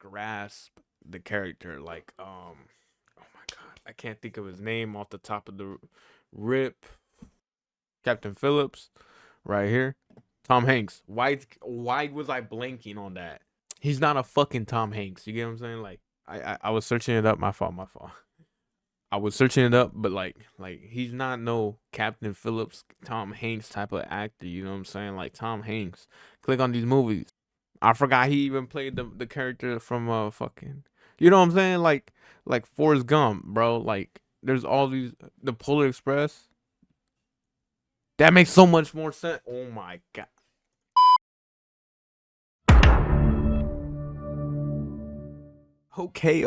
grasp the character. Like, oh my god, I can't think of his name off the top of the rip. Captain Phillips, right here. Tom Hanks. Why was I blanking on that? He's not a fucking Tom Hanks. You get what I'm saying? Like, I was searching it up. My fault. My fault. I was searching it up, but like he's not no Captain Phillips, Tom Hanks type of actor. You know what I'm saying? Like Tom Hanks. Click on these movies. I forgot he even played the character from fucking. You know what I'm saying? Like Forrest Gump, bro. Like there's all these the Polar Express. That makes so much more sense. Oh my god. Okay.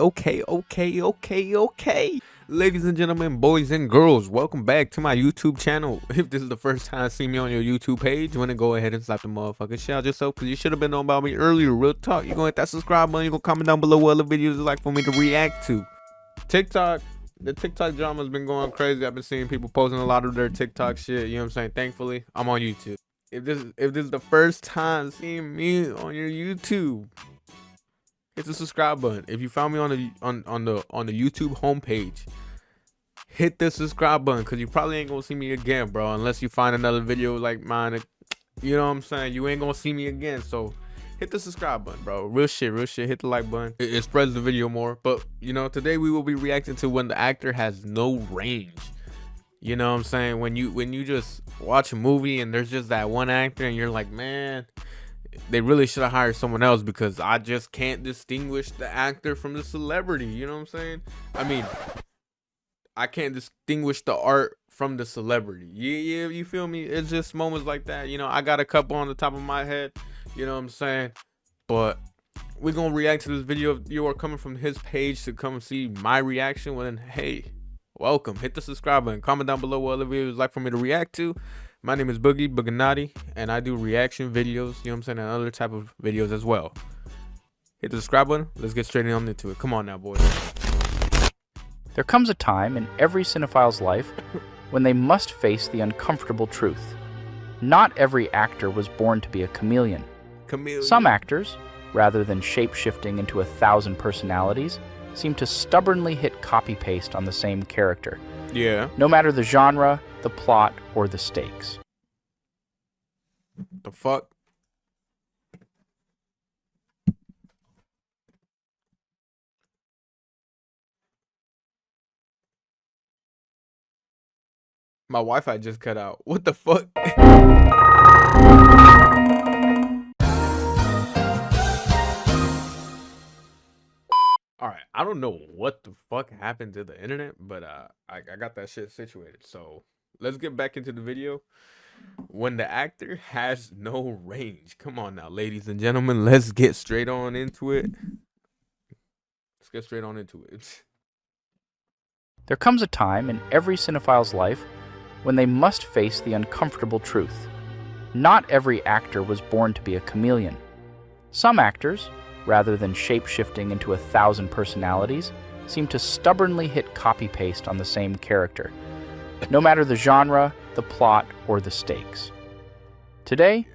Ladies and gentlemen, boys and girls, welcome back to my YouTube channel. If this is the first time seeing me on your YouTube page, you want to go ahead and slap the motherfucking shit out yourself, because you should have been knowing about me earlier. Real talk. You're going to hit that subscribe button. You're going to comment down below what other videos you'd like for me to react to. TikTok. The TikTok drama has been going crazy. I've been seeing people posting a lot of their TikTok shit. You know what I'm saying? Thankfully, I'm on YouTube. If this is the first time seeing me on your YouTube, hit the subscribe button. If you found me on the YouTube homepage, hit the subscribe button, because you probably ain't gonna see me again, bro, unless you find another video like mine. You know what I'm saying? You ain't gonna see me again. So hit the subscribe button, bro. Real shit. Hit the like button. It spreads the video more. But you know, today we will be reacting to when the actor has no range. You know what I'm saying? When you just watch a movie and there's just that one actor and you're like, man, they really should have hired someone else, because I just can't distinguish the actor from the celebrity. You know what I'm saying? I mean, I can't distinguish the art from the celebrity. Yeah, you feel me? It's just moments like that. You know, I got a couple on the top of my head. You know what I'm saying? But we're going to react to this video. If you are coming from his page to come see my reaction, well then, hey, welcome. Hit the subscribe button. Comment down below what other videos you'd like for me to react to. My name is Booginati, and I do reaction videos, you know what I'm saying, and other type of videos as well. Hit the subscribe button. Let's get straight on into it. Come on now, boys. There comes a time in every cinephile's life when they must face the uncomfortable truth. Not every actor was born to be a chameleon. Some actors, rather than shape-shifting into 1,000 personalities, seem to stubbornly hit copy-paste on the same character. Yeah. No matter the genre, the plot, or the stakes. The fuck? My Wi-Fi just cut out. What the fuck? Alright, I don't know what the fuck happened to the internet, but I got that shit situated. So let's get back into the video. When the actor has no range. Come on now, ladies and gentlemen, let's get straight on into it. There comes a time in every cinephile's life when they must face the uncomfortable truth. Not every actor was born to be a chameleon. Some actors, rather than shape-shifting into 1,000 personalities, seem to stubbornly hit copy-paste on the same character, no matter the genre, the plot, or the stakes. Today,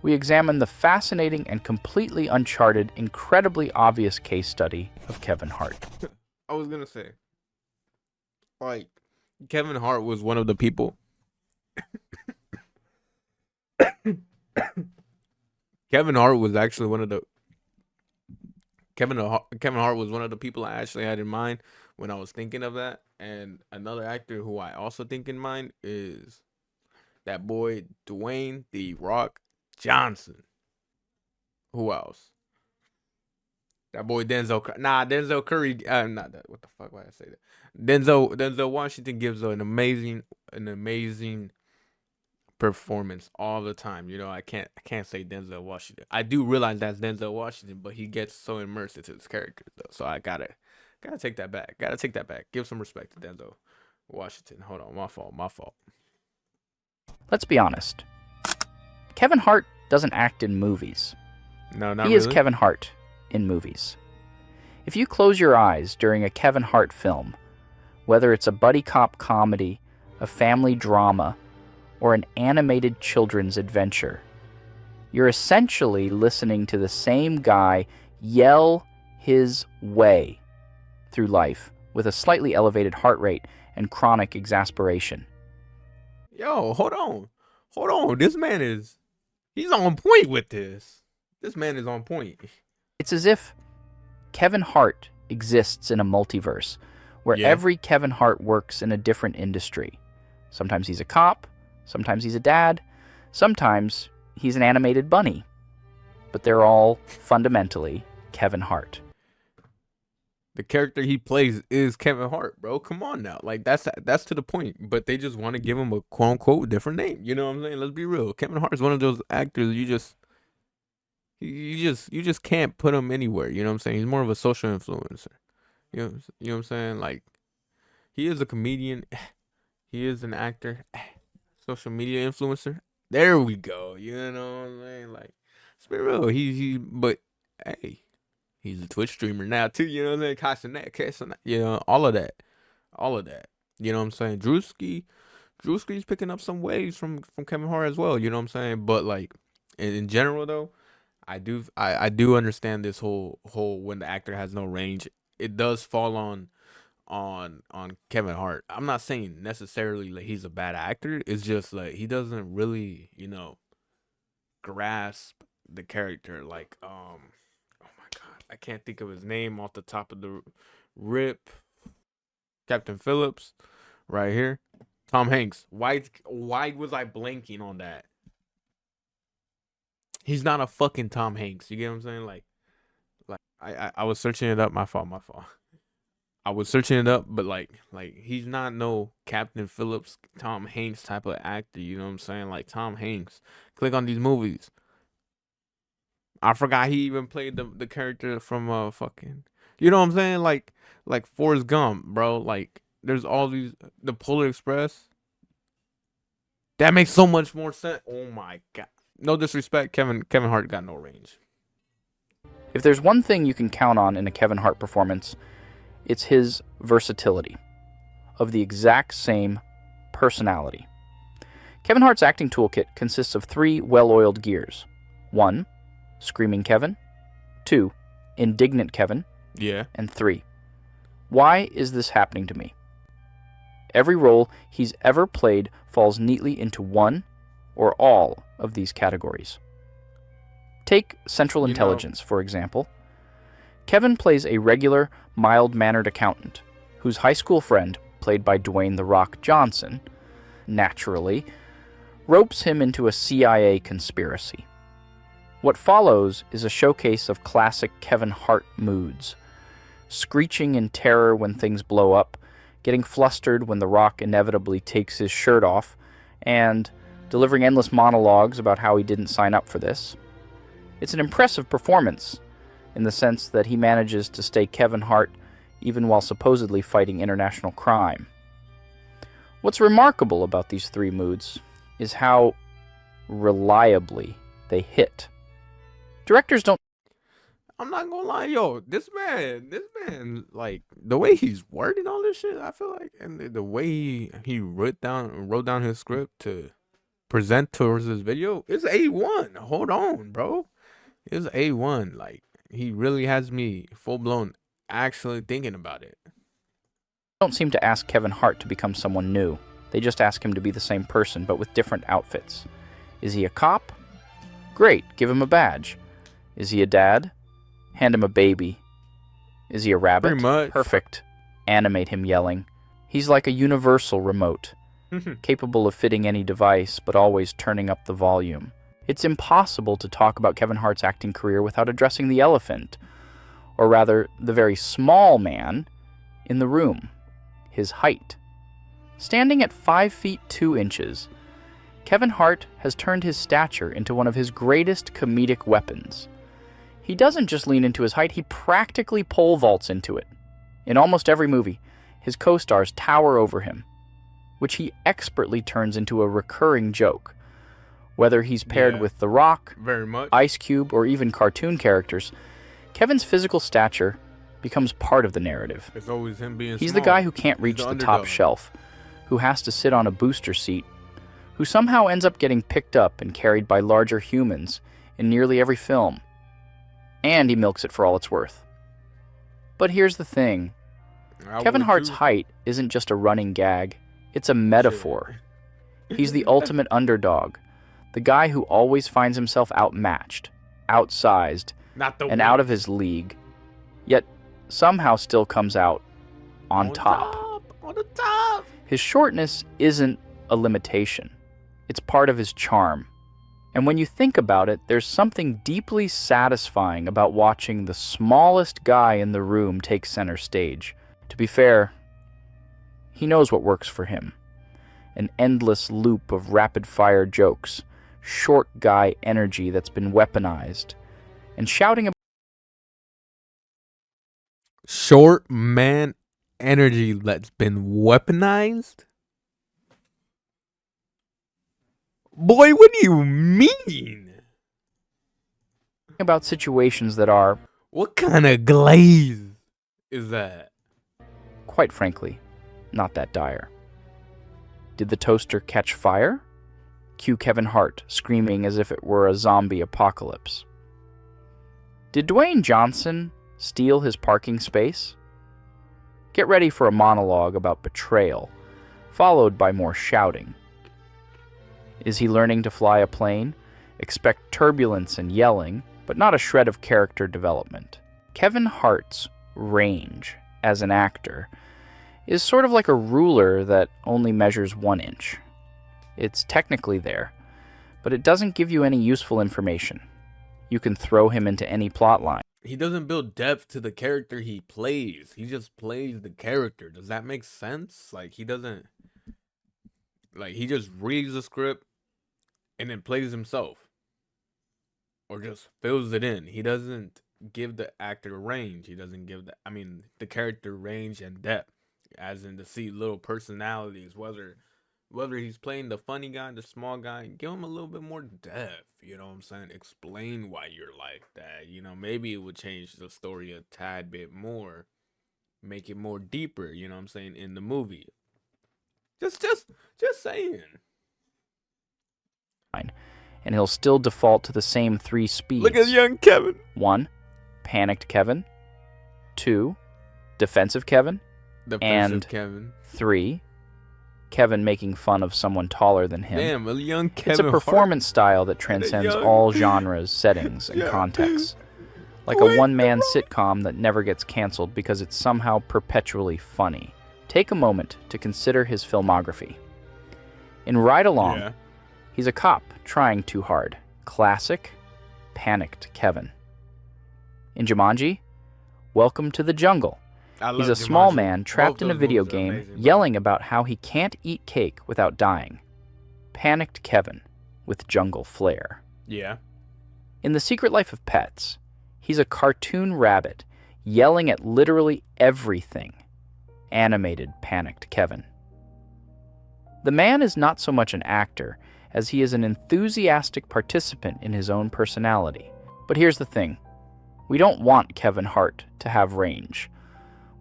we examine the fascinating and completely uncharted, incredibly obvious case study of Kevin Hart. I was gonna say, like, Kevin Hart was one of the people. Kevin Hart was actually one of the Kevin Hart was one of the people I actually had in mind when I was thinking of that. And another actor who I also think in mind is that boy Dwayne "The Rock" Johnson. Who else? That boy Denzel Curry. Not that. What the fuck? Why I say that? Denzel Washington gives an amazing performance all the time. You know, I can't say Denzel Washington. I do realize that's Denzel Washington, but he gets so immersed into his character though. So I gotta take that back. Give some respect to Denzel Washington. Hold on, my fault. Let's be honest. Kevin Hart doesn't act in movies. No, not He really. is Kevin Hart in movies. If you close your eyes during a Kevin Hart film, whether it's a buddy cop comedy, a family drama, or an animated children's adventure, you're essentially listening to the same guy yell, his way through life with a slightly elevated heart rate and chronic exasperation. Yo, hold on. He's on point with this. This man is on point. It's as if Kevin Hart exists in a multiverse where every Kevin Hart works in a different industry. Sometimes he's a cop, sometimes he's a dad, sometimes he's an animated bunny. But they're all fundamentally Kevin Hart. The character he plays is Kevin Hart, bro. Come on now. Like that's to the point. But they just want to give him a quote unquote different name. You know what I'm saying? Let's be real. Kevin Hart is one of those actors you just can't put him anywhere. You know what I'm saying? He's more of a social influencer. You know what I'm saying? Like he is a comedian. He is an actor. Social media influencer. There we go. You know what I'm saying? Like let's be real. But hey. He's a Twitch streamer now too, you know what I'm saying? Casting that, you know, all of that. You know what I'm saying? Drewski's picking up some waves from Kevin Hart as well, you know what I'm saying? But like in general though, I do understand this whole when the actor has no range, it does fall on Kevin Hart. I'm not saying necessarily like he's a bad actor. It's just like he doesn't really, you know, grasp the character like I can't think of his name off the top of the rip. Captain Phillips, right here. Tom Hanks. Why was I blanking on that? He's not a fucking Tom Hanks. You get what I'm saying? Like I was searching it up. My fault. I was searching it up, but like he's not no Captain Phillips, Tom Hanks type of actor. You know what I'm saying? Like Tom Hanks. Click on these movies. I forgot he even played the character from fucking, you know what I'm saying? Like Forrest Gump, bro. Like there's all these, the Polar Express. That makes so much more sense. Oh my god. No disrespect, Kevin Hart got no range. If there's one thing you can count on in a Kevin Hart performance, it's his versatility of the exact same personality. Kevin Hart's acting toolkit consists of 3 well-oiled gears. 1, Screaming Kevin. 2, Indignant Kevin. Yeah. And 3, why is this happening to me? Every role he's ever played falls neatly into one or all of these categories. Take Central Intelligence, for example. Kevin plays a regular, mild-mannered accountant whose high school friend, played by Dwayne "The Rock" Johnson, naturally, ropes him into a CIA conspiracy. What follows is a showcase of classic Kevin Hart moods, screeching in terror when things blow up, getting flustered when The Rock inevitably takes his shirt off, and delivering endless monologues about how he didn't sign up for this. It's an impressive performance, in the sense that he manages to stay Kevin Hart even while supposedly fighting international crime. What's remarkable about these 3 moods is how reliably they hit. Directors don't... I'm not gonna lie, yo, this man, like, the way he's wording all this shit, I feel like, and the way he wrote down his script to present towards this video, it's A1. Hold on, bro. It's A1. Like, he really has me full-blown actually thinking about it. Don't seem to ask Kevin Hart to become someone new. They just ask him to be the same person, but with different outfits. Is he a cop? Great, give him a badge. Is he a dad? Hand him a baby. Is he a rabbit? Pretty much. Perfect. Animate him yelling. He's like a universal remote, capable of fitting any device, but always turning up the volume. It's impossible to talk about Kevin Hart's acting career without addressing the elephant, or rather, the very small man in the room, his height. Standing at 5 feet 2 inches, Kevin Hart has turned his stature into one of his greatest comedic weapons. He doesn't just lean into his height, he practically pole vaults into it. In almost every movie, his co-stars tower over him, which he expertly turns into a recurring joke. Whether he's paired with The Rock, very much, Ice Cube, or even cartoon characters, Kevin's physical stature becomes part of the narrative. It's always him being He's small. the guy who can't reach the top shelf, who has to sit on a booster seat, who somehow ends up getting picked up and carried by larger humans in nearly every film. And he milks it for all it's worth. But here's the thing. I Kevin would Hart's too. height isn't just a running gag. It's a metaphor. He's the ultimate underdog. The guy who always finds himself outmatched, outsized, Not the and out of his league, yet somehow still comes out on top. On the top. His shortness isn't a limitation. It's part of his charm. And when you think about it, there's something deeply satisfying about watching the smallest guy in the room take center stage. To be fair, he knows what works for him. An endless loop of rapid-fire jokes, short guy energy that's been weaponized, and shouting about Short man energy that's been weaponized? Boy, what do you mean? situations that are, What kind of glaze is that? quite frankly, not that dire. Did the toaster catch fire? Cue Kevin Hart screaming as if it were a zombie apocalypse. Did Dwayne Johnson steal his parking space? Get ready for a monologue about betrayal, followed by more shouting. Is he learning to fly a plane? Expect turbulence and yelling, but not a shred of character development. Kevin Hart's range as an actor is sort of like a ruler that only measures 1 inch. It's technically there, but it doesn't give you any useful information. You can throw him into any plot line. He doesn't build depth to the character he plays. He just plays the character. Does that make sense? Like, he doesn't... Like, he just reads the script and then plays himself. Or just fills it in. He doesn't give the actor range. He doesn't give the character range and depth. As in to see little personalities, whether he's playing the funny guy, the small guy, give him a little bit more depth, you know what I'm saying? Explain why you're like that, maybe it would change the story a tad bit more, make it more deeper, you know what I'm saying, in the movie. Just saying. And he'll still default to the same 3 speeds. Look at young Kevin. 1, panicked Kevin. 2, defensive Kevin. Defensive Kevin. 3, Kevin making fun of someone taller than him. Damn, a young Kevin. It's a performance style that transcends all genres, settings, and contexts. Like a one-man sitcom that never gets canceled because it's somehow perpetually funny. Take a moment to consider his filmography. In Ride Along, he's a cop trying too hard. Classic, panicked Kevin. In Jumanji, Welcome to the Jungle. He's a small man trapped in a video game yelling about how he can't eat cake without dying. Panicked Kevin with jungle flair. Yeah. In The Secret Life of Pets, he's a cartoon rabbit yelling at literally everything. Animated panicked Kevin. The man is not so much an actor as he is an enthusiastic participant in his own personality. But here's the thing. We don't want Kevin Hart to have range.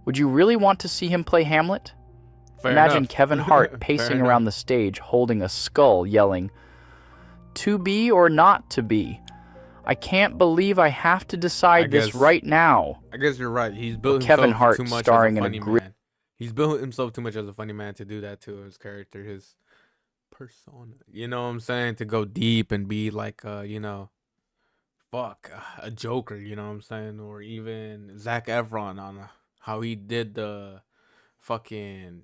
Would you really want to see him play Hamlet? Imagine Kevin Hart pacing around the stage holding a skull yelling, "To be or not to be? I can't believe I have to decide this right now." I guess you're right. He's built Kevin Hart too much starring as a in funny a man. He's built himself too much as a funny man to do that to his character, his persona. You know what I'm saying? To go deep and be like, a Joker, you know what I'm saying? Or even Zac Efron on how he did the fucking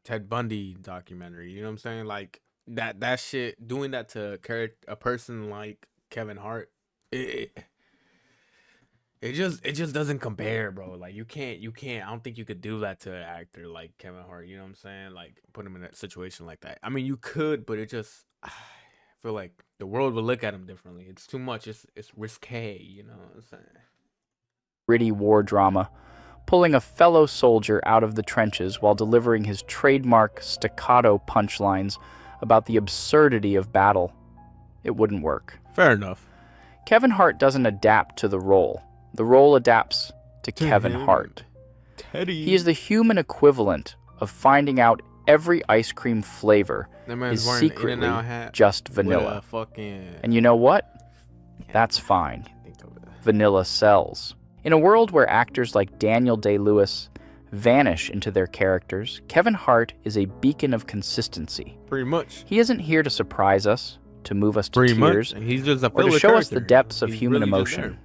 Ted Bundy documentary. You know what I'm saying? Like that shit, doing that to a person like Kevin Hart, it just doesn't compare, bro. Like you can't. I don't think you could do that to an actor like Kevin Hart. You know what I'm saying? Like put him in a situation like that. I mean, you could, but it just I feel like the world would look at him differently. It's too much. It's risque. You know what I'm saying? Gritty war drama, pulling a fellow soldier out of the trenches while delivering his trademark staccato punchlines about the absurdity of battle. It wouldn't work. Fair enough. Kevin Hart doesn't adapt to the role. The role adapts to Kevin Hart. Teddy. He is the human equivalent of finding out every ice cream flavor is secretly just vanilla. And you know what? That's fine. Vanilla sells. In a world where actors like Daniel Day-Lewis vanish into their characters, Kevin Hart is a beacon of consistency. Pretty much. He isn't here to surprise us, to move us to Pretty tears, much. He's just a or to filler show us the character. depths of He's human really just emotion.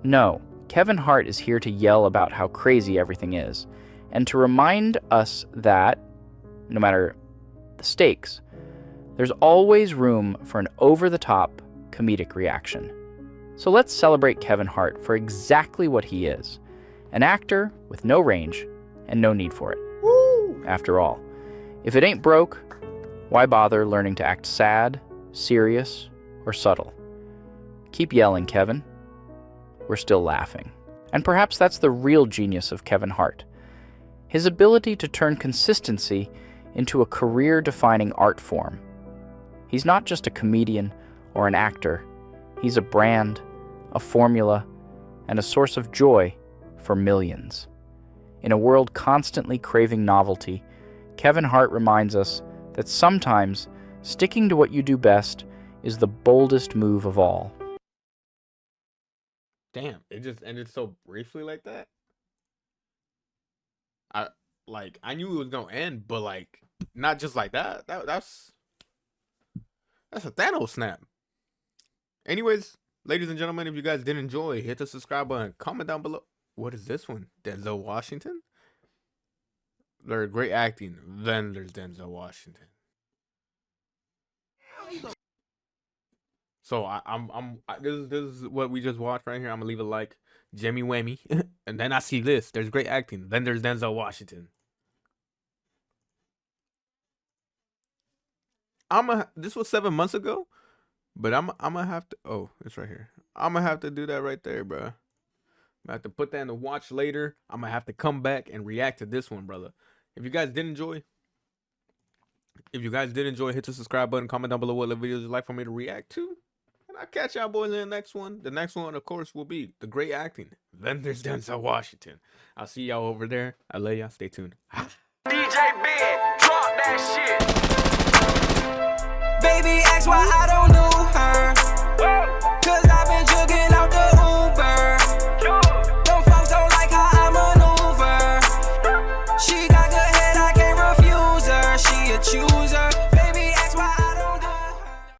No, Kevin Hart is here to yell about how crazy everything is, and to remind us that, no matter the stakes, there's always room for an over-the-top comedic reaction. So let's celebrate Kevin Hart for exactly what he is, an actor with no range and no need for it. Woo! After all, if it ain't broke, why bother learning to act sad, serious, or subtle? Keep yelling, Kevin. We're still laughing. And perhaps that's the real genius of Kevin Hart. His ability to turn consistency into a career-defining art form. He's not just a comedian or an actor. He's a brand, a formula, and a source of joy for millions. In a world constantly craving novelty, Kevin Hart reminds us that sometimes sticking to what you do best is the boldest move of all. Damn, it just ended so briefly like that. I knew it was gonna end, but like not just like that. That's a Thanos snap. Anyways, ladies and gentlemen, if you guys did enjoy, hit the subscribe button, comment down below. What is this one? Denzel Washington? They're great acting. Then there's Denzel Washington. So this is what we just watched right here. I'm gonna leave a like, Jimmy Whammy, and then I see this. There's great acting. Then there's Denzel Washington. This was 7 months ago, but I'm gonna have to. Oh, it's right here. I'm gonna have to do that right there, bro. I'm gonna have to put that in the watch later. I'm gonna have to come back and react to this one, brother. If you guys did enjoy, hit the subscribe button, comment down below what videos you'd like for me to react to. And I'll catch y'all boys in the next one. The next one, of course, will be the great acting. Then there's Denzel Washington. I'll see y'all over there. I love y'all. Stay tuned. DJ